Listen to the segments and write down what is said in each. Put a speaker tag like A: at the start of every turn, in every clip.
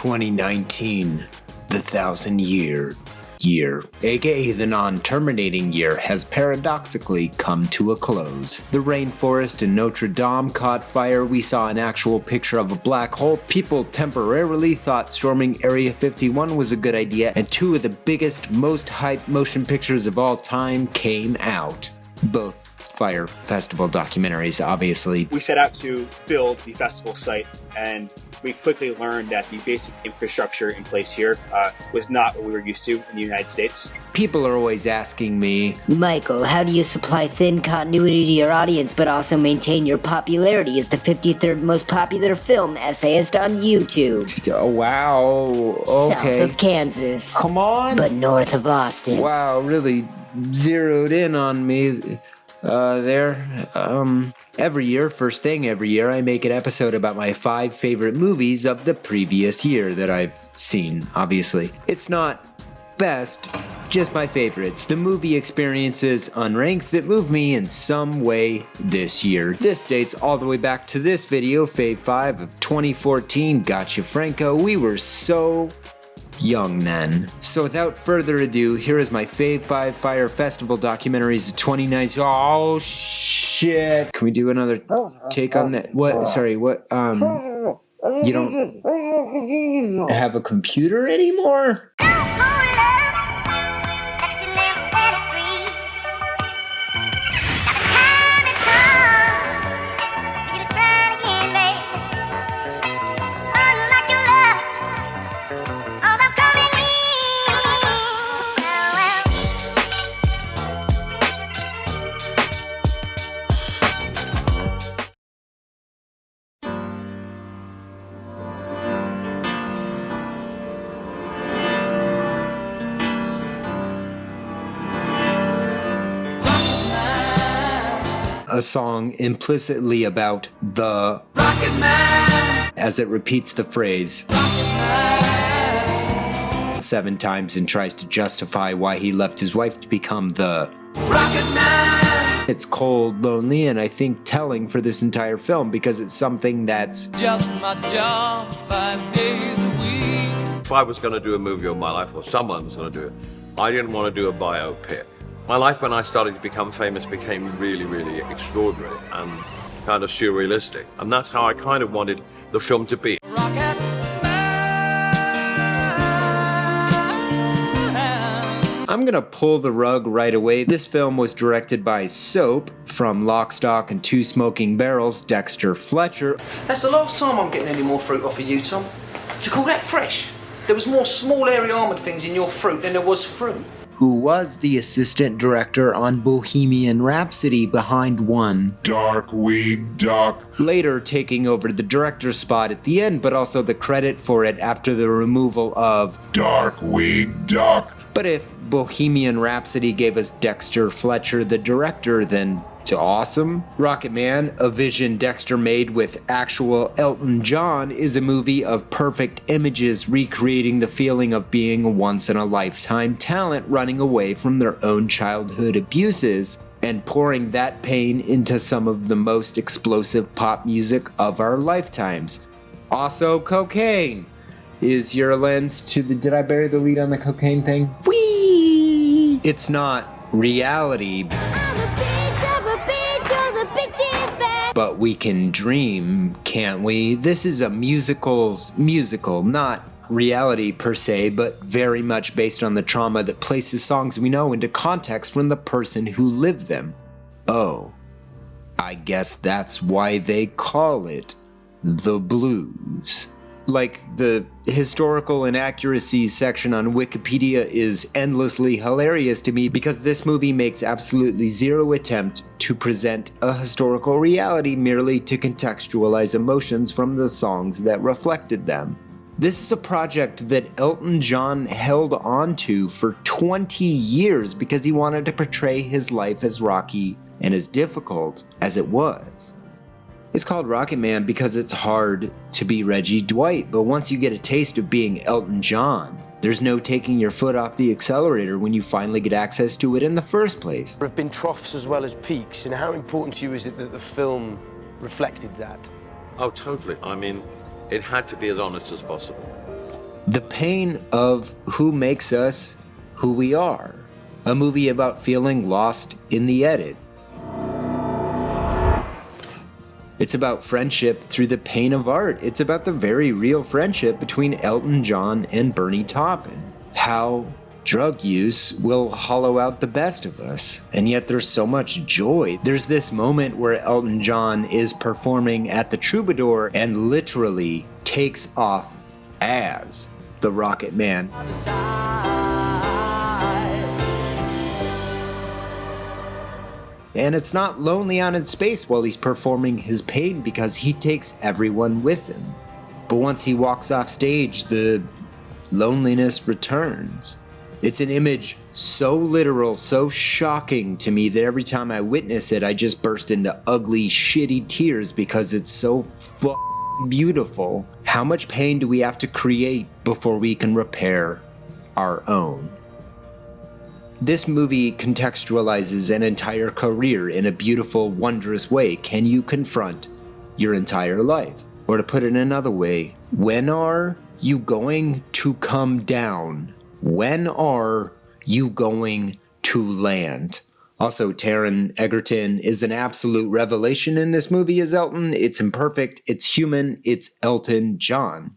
A: 2019, the 1,000-year year, aka the non-terminating year, has paradoxically come to a close. The rainforest in Notre Dame caught fire, we saw an actual picture of a black hole, people temporarily thought storming Area 51 was a good idea, and two of the biggest, most hyped motion pictures of all time came out. Both Fire Festival documentaries, obviously.
B: We set out to build the festival site, and we quickly learned that the basic infrastructure in place here was not what we were used to in the United States.
A: People are always asking me,
C: Michael, how do you supply thin continuity to your audience but also maintain your popularity as the 53rd most popular film essayist on YouTube?
A: oh wow, okay.
C: South of Kansas.
A: Come on.
C: But north of Austin.
A: Wow, really zeroed in on me. Every year, first thing every year, I make an episode about my 5 favorite movies of the previous year that I've seen, obviously. It's not best, just my favorites. The movie experiences unranked that move me in some way this year. This dates all the way back to this video, Fave 5 of 2014, Gotcha Franco. We were so young then. So without further ado, here is my Fave 5 Fire Festival documentaries of 2019. Oh shit! Can we do another take on that? What? Sorry, what? You don't have a computer anymore? A song implicitly about the Rocketman, as it repeats the phrase Rocketman 7 times and tries to justify why he left his wife to become the Rocketman. It's cold, lonely, and I think telling for this entire film because it's something that's
D: just my job 5 days a week.
E: If I was going to do a movie of my life, or someone was going to do it, I didn't want to do a biopic. My life when I started to become famous became really, really extraordinary and kind of surrealistic. And that's how I kind of wanted the film to be.
A: I'm gonna pull the rug right away. This film was directed by Soap from Lock, Stock, and Two Smoking Barrels, Dexter Fletcher.
F: That's the last time I'm getting any more fruit off of you, Tom. Do you call that fresh? There was more small area armoured things in your fruit than there was fruit.
A: Who was the assistant director on Bohemian Rhapsody behind one
G: Dark Weed Duck.
A: Later taking over the director's spot at the end, but also the credit for it after the removal of
G: Dark Weed Duck.
A: But if Bohemian Rhapsody gave us Dexter Fletcher the director, then to awesome. Rocketman, a vision Dexter made with actual Elton John, is a movie of perfect images recreating the feeling of being a once-in-a-lifetime talent running away from their own childhood abuses and pouring that pain into some of the most explosive pop music of our lifetimes. Also, cocaine is your lens to the... Did I bury the lead on the cocaine thing? Whee! It's not reality. But we can dream, can't we? This is a musical, not reality per se, but very much based on the trauma that places songs we know into context from the person who lived them. Oh, I guess that's why they call it the blues. Like, the historical inaccuracies section on Wikipedia is endlessly hilarious to me because this movie makes absolutely zero attempt to present a historical reality, merely to contextualize emotions from the songs that reflected them. This is a project that Elton John held on to for 20 years because he wanted to portray his life as rocky and as difficult as it was. It's called Rocketman because it's hard to be Reggie Dwight, but once you get a taste of being Elton John, there's no taking your foot off the accelerator when you finally get access to it in the first place.
H: There have been troughs as well as peaks, and how important to you is it that the film reflected that?
E: Oh, totally. I mean, it had to be as honest as possible.
A: The pain of who makes us who we are. A movie about feeling lost in the edit. It's about friendship through the pain of art. It's about the very real friendship between Elton John and Bernie Taupin. How drug use will hollow out the best of us. And yet there's so much joy. There's this moment where Elton John is performing at the Troubadour and literally takes off as the Rocketman. And it's not lonely out in space while he's performing his pain because he takes everyone with him. But once he walks off stage, the loneliness returns. It's an image so literal, so shocking to me that every time I witness it, I just burst into ugly, shitty tears because it's so beautiful. How much pain do we have to create before we can repair our own? This movie contextualizes an entire career in a beautiful, wondrous way. Can you confront your entire life? Or to put it another way, when are you going to come down? When are you going to land? Also, Taron Egerton is an absolute revelation in this movie as Elton. It's imperfect, it's human, it's Elton John.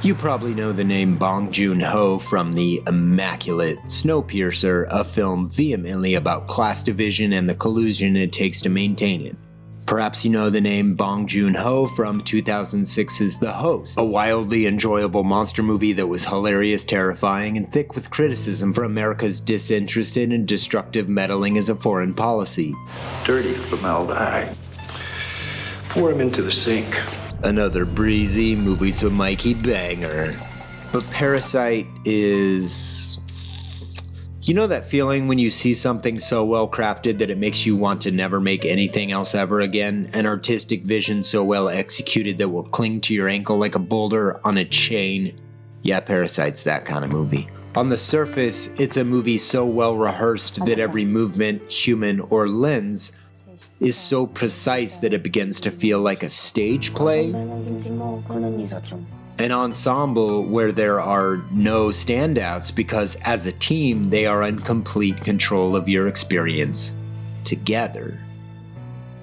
A: You probably know the name Bong Joon-ho from the immaculate Snowpiercer, a film vehemently about class division and the collusion it takes to maintain it. Perhaps you know the name Bong Joon-ho from 2006's The Host, a wildly enjoyable monster movie that was hilarious, terrifying, and thick with criticism for America's disinterested and destructive meddling as a foreign policy.
I: Dirty formaldehyde. Pour him into the sink.
A: Another breezy Movies with Mikey banger. But Parasite is... You know that feeling when you see something so well crafted that it makes you want to never make anything else ever again? An artistic vision so well executed that will cling to your ankle like a boulder on a chain? Yeah, Parasite's that kind of movie. On the surface, it's a movie so well rehearsed that every movement, human or lens, is so precise that it begins to feel like a stage play. An ensemble where there are no standouts because as a team they are in complete control of your experience together.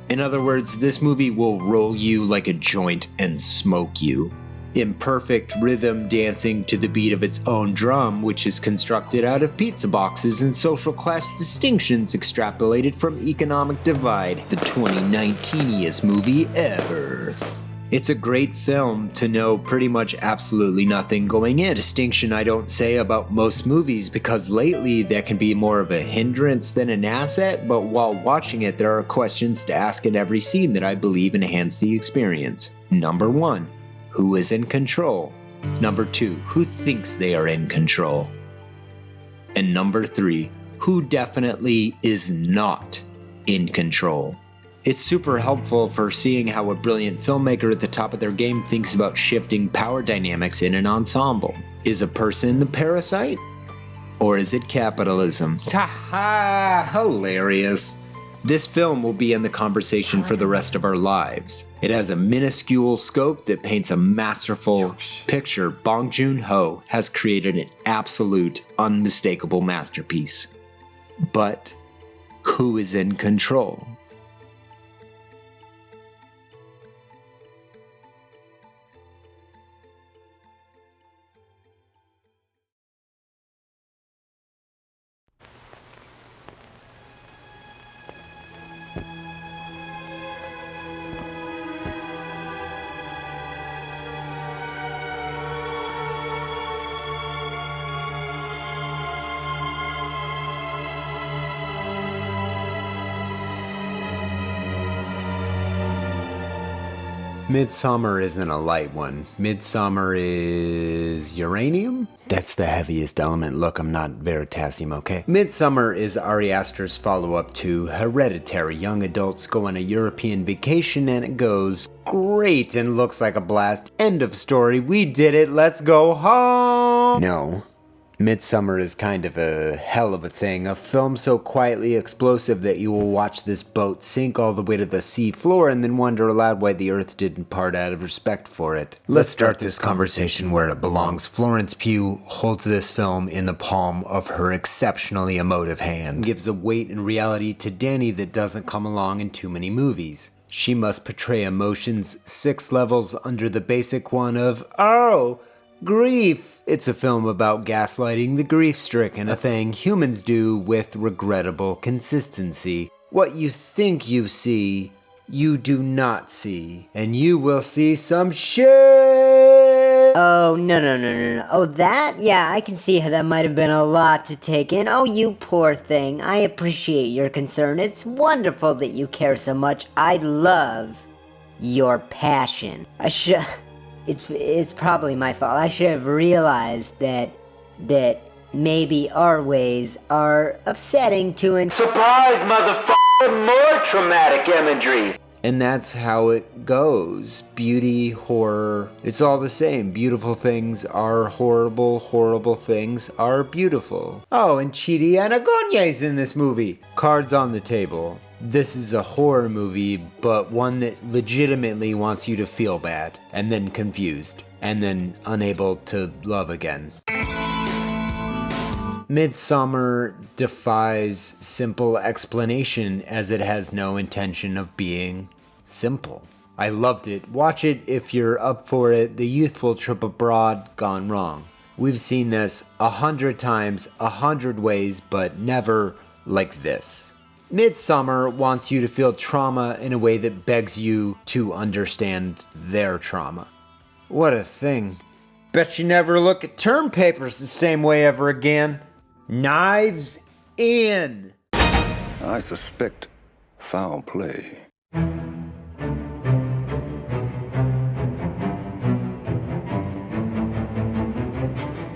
A: In other words, this movie will roll you like a joint and smoke you. Imperfect rhythm dancing to the beat of its own drum, which is constructed out of pizza boxes and social class distinctions extrapolated from Economic Divide, the 2019iest movie ever. It's a great film to know pretty much absolutely nothing going in. Distinction I don't say about most movies because lately that can be more of a hindrance than an asset, but while watching it there are questions to ask in every scene that I believe enhance the experience. Number 1. Who is in control? Number 2, who thinks they are in control? And number 3, who definitely is not in control? It's super helpful for seeing how a brilliant filmmaker at the top of their game thinks about shifting power dynamics in an ensemble. Is a person the parasite? Or is it capitalism? Ha-ha! Hilarious! This film will be in the conversation for the rest of our lives. It has a minuscule scope that paints a masterful picture. Bong Joon-ho has created an absolute, unmistakable masterpiece. But who is in control? Midsommar isn't a light one. Midsommar is uranium? That's the heaviest element. Look, I'm not Veritasium, okay? Midsommar is Ari Aster's follow-up to Hereditary. Young adults go on a European vacation and it goes great and looks like a blast. End of story. We did it. Let's go home. No. Midsommar is kind of a hell of a thing, a film so quietly explosive that you will watch this boat sink all the way to the sea floor and then wonder aloud why the earth didn't part out of respect for it. Let's start this conversation where it belongs. Florence Pugh holds this film in the palm of her exceptionally emotive hand, gives a weight and reality to Danny that doesn't come along in too many movies. She must portray emotions 6 levels under the basic one of, oh, grief. It's a film about gaslighting the grief-stricken, a thing humans do with regrettable consistency. What you think you see, you do not see. And you will see some shit!
C: Oh, no. Oh, that? Yeah, I can see how that might have been a lot to take in. Oh, you poor thing. I appreciate your concern. It's wonderful that you care so much. I love your passion. It's probably my fault. I should have realized that maybe our ways are upsetting to an—
A: Surprise, motherfucker! More traumatic imagery! And that's how it goes. Beauty, horror, it's all the same. Beautiful things are horrible, horrible things are beautiful. Oh, and Chidi Anagonye's in this movie. Cards on the table. This is a horror movie, but one that legitimately wants you to feel bad, and then confused, and then unable to love again. Midsommar defies simple explanation as it has no intention of being simple. I loved it. Watch it if you're up for it. The youthful trip abroad gone wrong. We've seen this 100 times, 100 ways, but never like this. Midsommar wants you to feel trauma in a way that begs you to understand their trauma. What a thing. Bet you never look at term papers the same way ever again. Knives in.
I: I suspect foul play.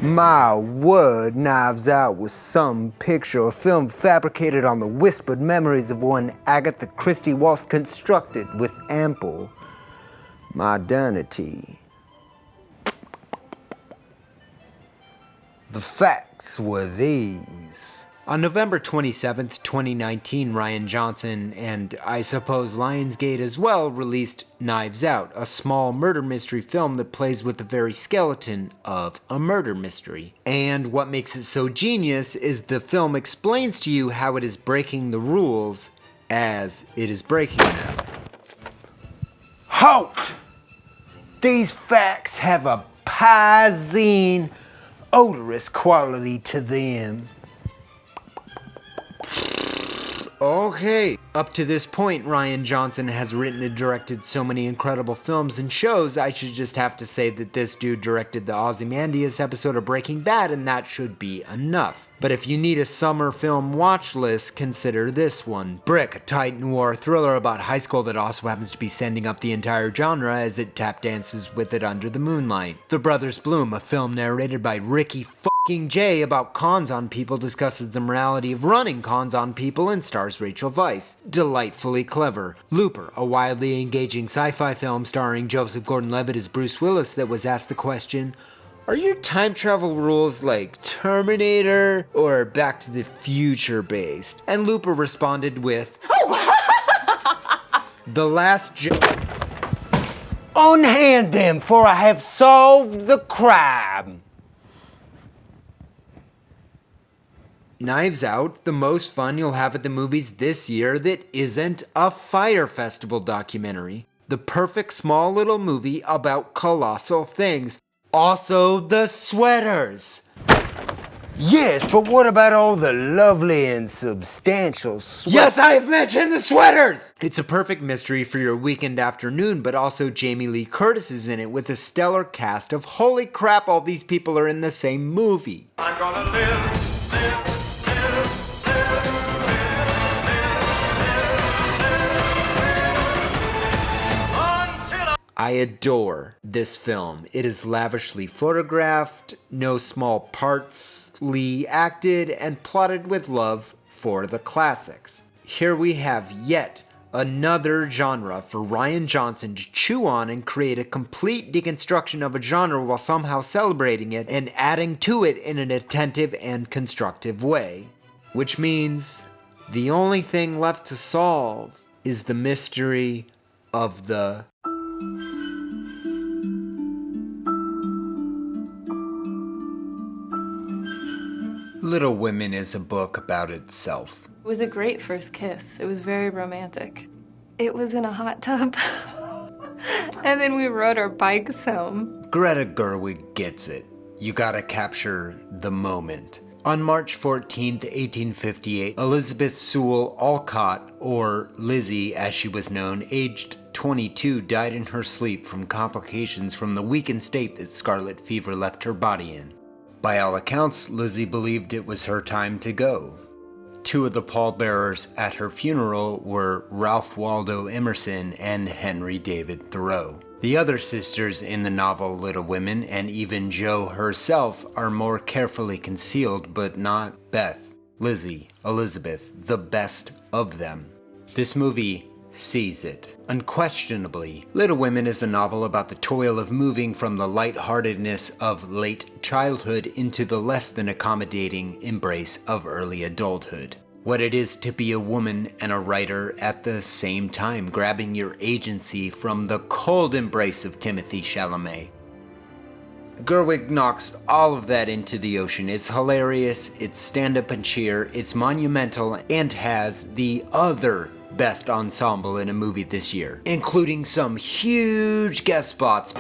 A: My word, Knives Out was some picture, a film fabricated on the whispered memories of one Agatha Christie whilst constructed with ample modernity. The facts were these. On November 27th, 2019, Rian Johnson, and I suppose Lionsgate as well, released Knives Out, a small murder mystery film that plays with the very skeleton of a murder mystery. And what makes it so genius is the film explains to you how it is breaking the rules as it is breaking them. Halt! These facts have a piscine, odorous quality to them. Okay. Up to this point, Rian Johnson has written and directed so many incredible films and shows, I should just have to say that this dude directed the Ozymandias episode of Breaking Bad, and that should be enough. But if you need a summer film watch list, consider this one. Brick, a tight noir thriller about high school that also happens to be sending up the entire genre as it tap dances with it under the moonlight. The Brothers Bloom, a film narrated by Ricky fucking Jay about cons on people, discusses the morality of running cons on people and stars Rachel Weisz. Delightfully clever. Looper, a wildly engaging sci-fi film starring Joseph Gordon-Levitt as Bruce Willis that was asked the question, are your time travel rules like Terminator or Back to the Future based? And Looper responded with, The Last Unhand them, for I have solved the crime. Knives Out, the most fun you'll have at the movies this year that isn't a Fire Festival documentary. The perfect small little movie about colossal things. Also the sweaters. Yes, but what about all the lovely and substantial sweaters? Yes, I've mentioned the sweaters! It's a perfect mystery for your weekend afternoon, but also Jamie Lee Curtis is in it with a stellar cast of holy crap, all these people are in the same movie.
D: I'm gonna live.
A: I adore this film. It is lavishly photographed, no small partsly acted, and plotted with love for the classics. Here we have yet another genre for Rian Johnson to chew on and create a complete deconstruction of a genre while somehow celebrating it and adding to it in an attentive and constructive way. Which means the only thing left to solve is the mystery of the Little Women is a book about itself.
J: It was a great first kiss. It was very romantic. It was in a hot tub. And then we rode our bikes home.
A: Greta Gerwig gets it. You gotta capture the moment. On March 14th, 1858, Elizabeth Sewell Alcott, or Lizzie as she was known, aged 22, died in her sleep from complications from the weakened state that scarlet fever left her body in. By all accounts, Lizzie believed it was her time to go. Two of the pallbearers at her funeral were Ralph Waldo Emerson and Henry David Thoreau. The other sisters in the novel Little Women, and even Jo herself, are more carefully concealed, but not Beth, Lizzie, Elizabeth, the best of them. This movie sees it. Unquestionably, Little Women is a novel about the toil of moving from the lightheartedness of late childhood into the less than accommodating embrace of early adulthood. What it is to be a woman and a writer at the same time, grabbing your agency from the cold embrace of Timothée Chalamet. Gerwig knocks all of that into the ocean. It's hilarious, it's stand-up and cheer, it's monumental, and has the other best ensemble in a movie this year, including some huge guest spots.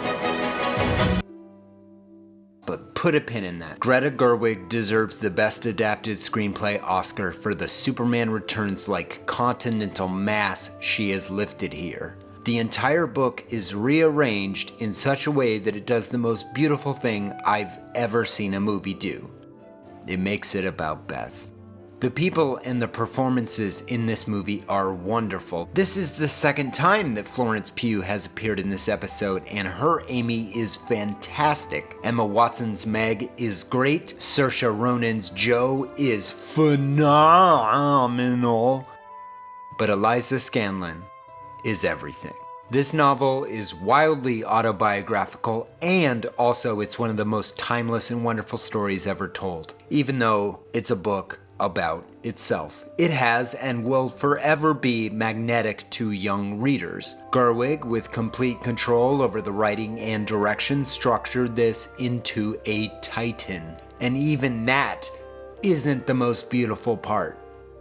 A: But put a pin in that. Greta Gerwig deserves the Best Adapted Screenplay Oscar for the Superman Returns-like continental mass she has lifted here. The entire book is rearranged in such a way that it does the most beautiful thing I've ever seen a movie do. It makes it about Beth. The people and the performances in this movie are wonderful. This is the second time that Florence Pugh has appeared in this episode, and her Amy is fantastic. Emma Watson's Meg is great. Saoirse Ronan's Jo is phenomenal. But Eliza Scanlon is everything. This novel is wildly autobiographical, and also it's one of the most timeless and wonderful stories ever told, even though it's a book about itself. It has and will forever be magnetic to young readers. Gerwig, with complete control over the writing and direction, structured this into a titan. And even that isn't the most beautiful part.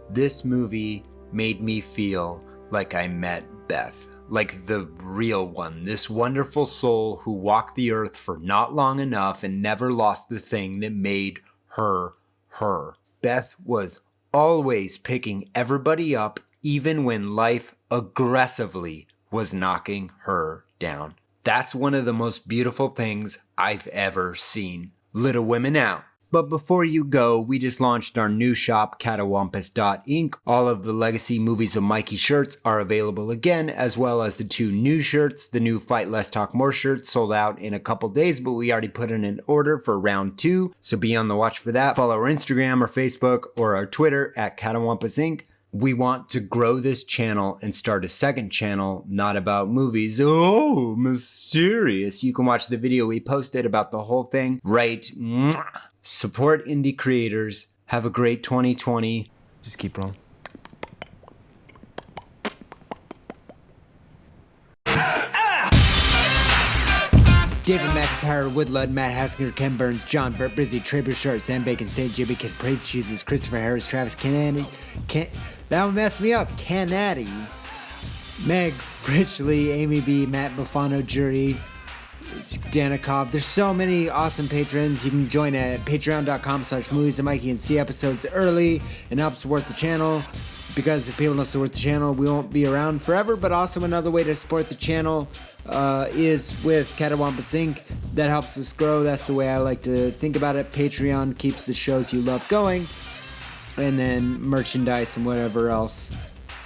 A: This movie made me feel like I met Beth. Like the real one, this wonderful soul who walked the earth for not long enough and never lost the thing that made her her. Beth was always picking everybody up, even when life aggressively was knocking her down. That's one of the most beautiful things I've ever seen. Little Women out. But before you go, we just launched our new shop, Catawampus.Inc. All of the Legacy Movies of Mikey shirts are available again, as well as the two new shirts. The new Fight Less Talk More shirt sold out in a couple days, but we already put in an order for round 2, so be on the watch for that. Follow our Instagram or Facebook or our Twitter at Catawampus Inc. We want to grow this channel and start a second channel, not about movies. Oh, mysterious. You can watch the video we posted about the whole thing right. Support indie creators. Have a great 2020. Just keep rolling. David McIntyre, Woodlud, Matt Haskinger, Ken Burns, John Burt Brizzy, Trey Bouchard, Sam Bacon, St. Jimmy, Kid Praise Jesus, Christopher Harris, Travis Kennedy, that one messed me up, Kennedy, Meg Fritchley, Amy B, Matt Buffano, Jury, Danikov. There's so many awesome patrons. You can join at patreon.com/moviesandmikey and see episodes early and help support the channel. Because if people don't support the channel, we won't be around forever. But also another way to support the channel is with Catawampus Inc. That helps us grow. That's the way I like to think about it. Patreon keeps the shows you love going. And then merchandise and whatever else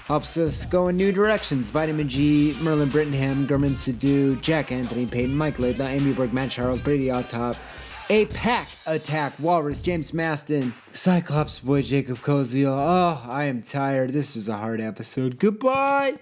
A: helps us go in new directions. Vitamin G, Merlin Brittenham, Gurman Sidhu, Jack Anthony Payton, Mike Laidlaw, Amy Berg, Matt Charles, Brady Ottop, A Pack Attack, Walrus, James Maston, Cyclops Boy, Jacob Koziel. Oh, I am tired. This was a hard episode. Goodbye.